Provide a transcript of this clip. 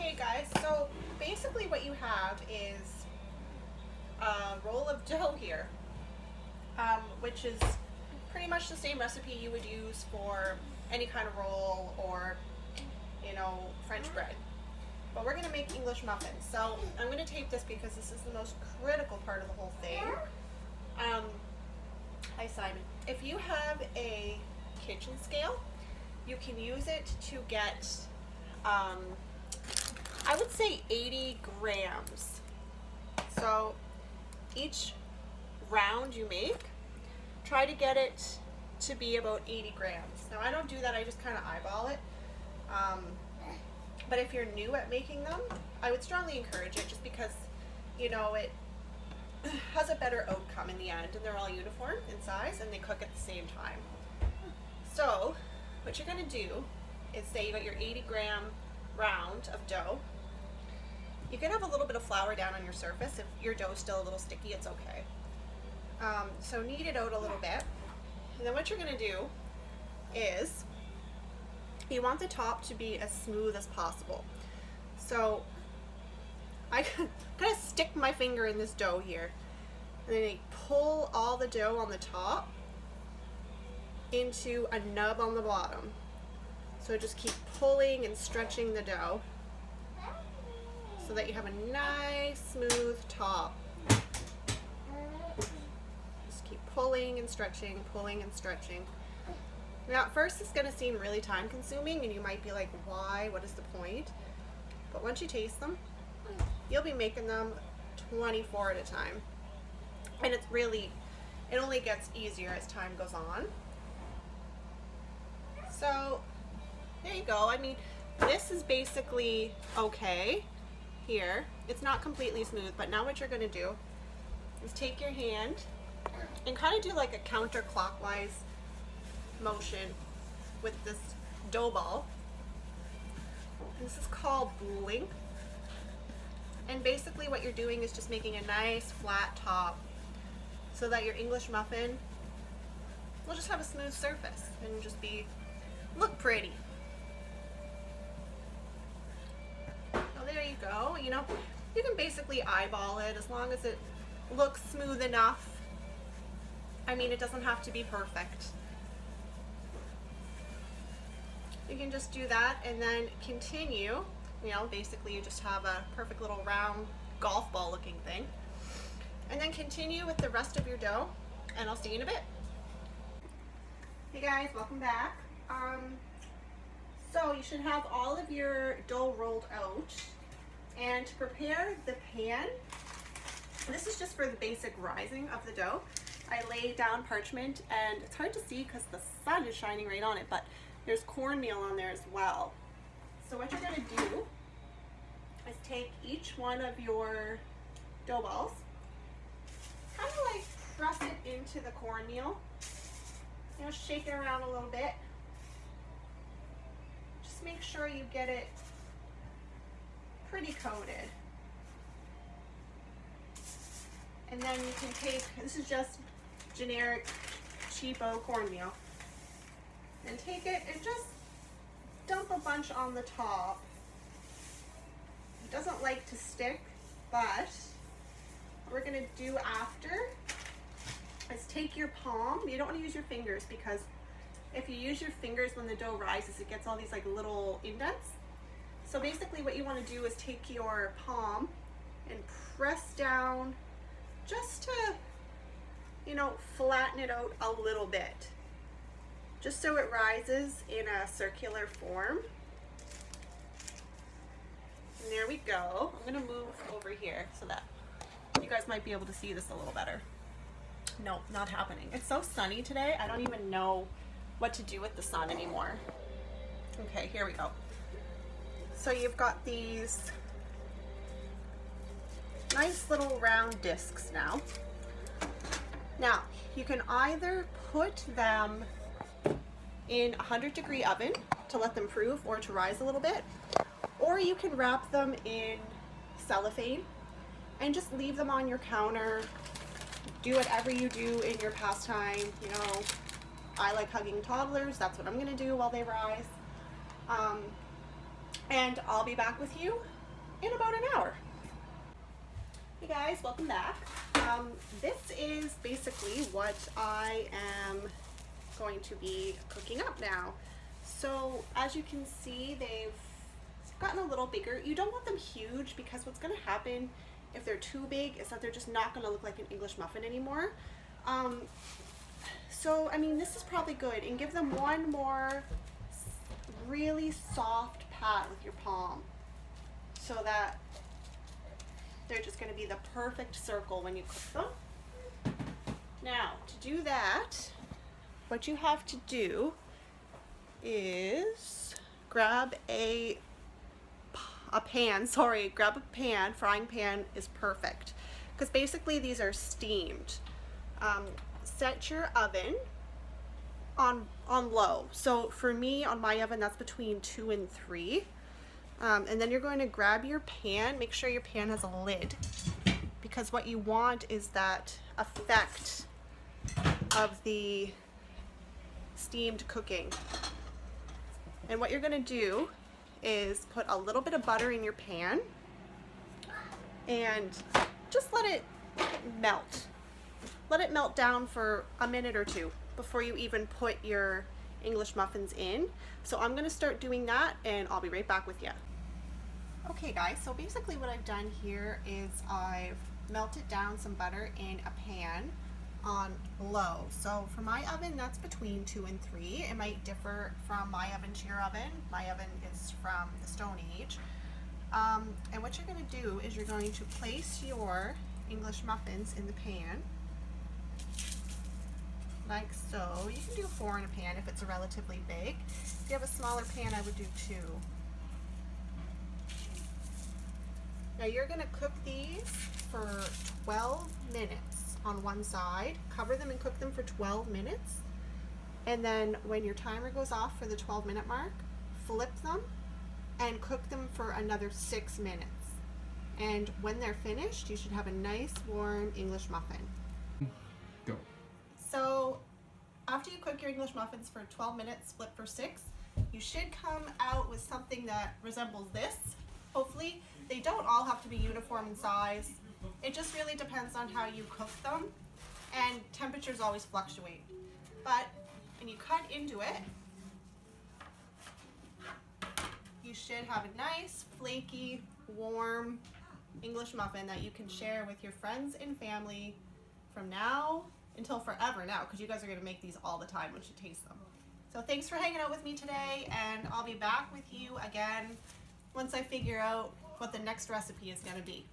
Okay guys, so basically what you have is a roll of dough here, which is pretty much the same recipe you would use for any kind of roll or, French bread. But we're gonna make English muffins. So I'm gonna tape this because this is the most critical part of the whole thing. Hi Simon. If you have a kitchen scale, you can use it to get, I would say 80 grams. So each round you make, try to get it to be about 80 grams. Now I don't do that, I just kind of eyeball it. But if you're new at making them, I would strongly encourage it just because, it has a better outcome in the end, and they're all uniform in size and they cook at the same time. So what you're going to do is say you got your 80 gram round of dough. You can have a little bit of flour down on your surface. If your dough is still a little sticky, it's okay. So knead it out a little bit. And then what you're going to do is you want the top to be as smooth as possible. So I kind of stick my finger in this dough here, and then I pull all the dough on the top into a nub on the bottom. So just keep pulling and stretching the dough so that you have a nice smooth top. Just keep pulling and stretching, pulling and stretching. Now at first it's going to seem really time consuming and you might be like, why? What is the point? But once you taste them, you'll be making them 24 at a time. And it only gets easier as time goes on. So there you go. I mean, this is basically okay here. It's not completely smooth, but now what you're going to do is take your hand and kind of do like a counterclockwise motion with this dough ball. And this is called bowling. And basically what you're doing is just making a nice flat top so that your English muffin will just have a smooth surface and just look pretty. So there you go. You can basically eyeball it as long as it looks smooth enough. I mean, it doesn't have to be perfect. You can just do that and then continue. Basically you just have a perfect little round golf ball looking thing. And then continue with the rest of your dough, and I'll see you in a bit. Hey guys, welcome back. So you should have all of your dough rolled out. And to prepare the pan, this is just for the basic rising of the dough. I lay down parchment, and it's hard to see because the sun is shining right on it, but there's cornmeal on there as well. So what you're going to do is take each one of your dough balls, kind of like press it into the cornmeal, shake it around a little bit. Just make sure you get it pretty coated. And then you can take, this is just generic cheapo cornmeal, and take it and just dump a bunch on the top. It doesn't like to stick, but what we're going to do after is take your palm. You don't want to use your fingers, because if you use your fingers when the dough rises, it gets all these like little indents. So basically what you want to do is take your palm and press down just to, flatten it out a little bit, just so it rises in a circular form. And there we go. I'm going to move over here so that you guys might be able to see this a little better. No, not happening. It's so sunny today, I don't even know what to do with the sun anymore. Okay, here we go. So you've got these nice little round discs now. Now, you can either put them in a 100-degree oven to let them proof or to rise a little bit, or you can wrap them in cellophane and just leave them on your counter. Do whatever you do in your pastime. I like hugging toddlers, that's what I'm gonna do while they rise. And I'll be back with you in about an hour. Hey guys, welcome back. This is basically what I am going to be cooking up now. So as you can see, they've gotten a little bigger. You don't want them huge because what's going to happen if they're too big is that they're just not going to look like an English muffin anymore. So I mean, this is probably good, and give them one more really soft pat with your palm so that they're just going to be the perfect circle when you cook them. Now, to do that, what you have to do is grab a pan, frying pan is perfect, because basically these are steamed. Set your oven on low. So for me, on my oven, that's between 2 and 3. And then you're going to grab your pan, make sure your pan has a lid, because what you want is that effect of the steamed cooking. And what you're going to do is put a little bit of butter in your pan and just let it melt. Let it melt down for a minute or two before you even put your English muffins in. So I'm going to start doing that, and I'll be right back with you. Okay guys, so basically what I've done here is I've melted down some butter in a pan on low. So for my oven, that's between 2 and 3. It might differ from my oven to your oven. My oven is from the Stone Age. And what you're going to do is you're going to place your English muffins in the pan, like so. You can do 4 in a pan if it's a relatively big. If you have a smaller pan, I would do 2. Now you're going to cook these for 12 minutes on one side. Cover them and cook them for 12 minutes. And then when your timer goes off for the 12-minute mark, flip them and cook them for another 6 minutes. And when they're finished, you should have a nice warm English muffin. Go. So after you cook your English muffins for 12 minutes, split for 6, you should come out with something that resembles this. Hopefully, they don't all have to be uniform in size. It just really depends on how you cook them, and temperatures always fluctuate. But when you cut into it, you should have a nice, flaky, warm English muffin that you can share with your friends and family from now until forever now, because you guys are going to make these all the time once you taste them. So thanks for hanging out with me today, and I'll be back with you again once I figure out what the next recipe is going to be.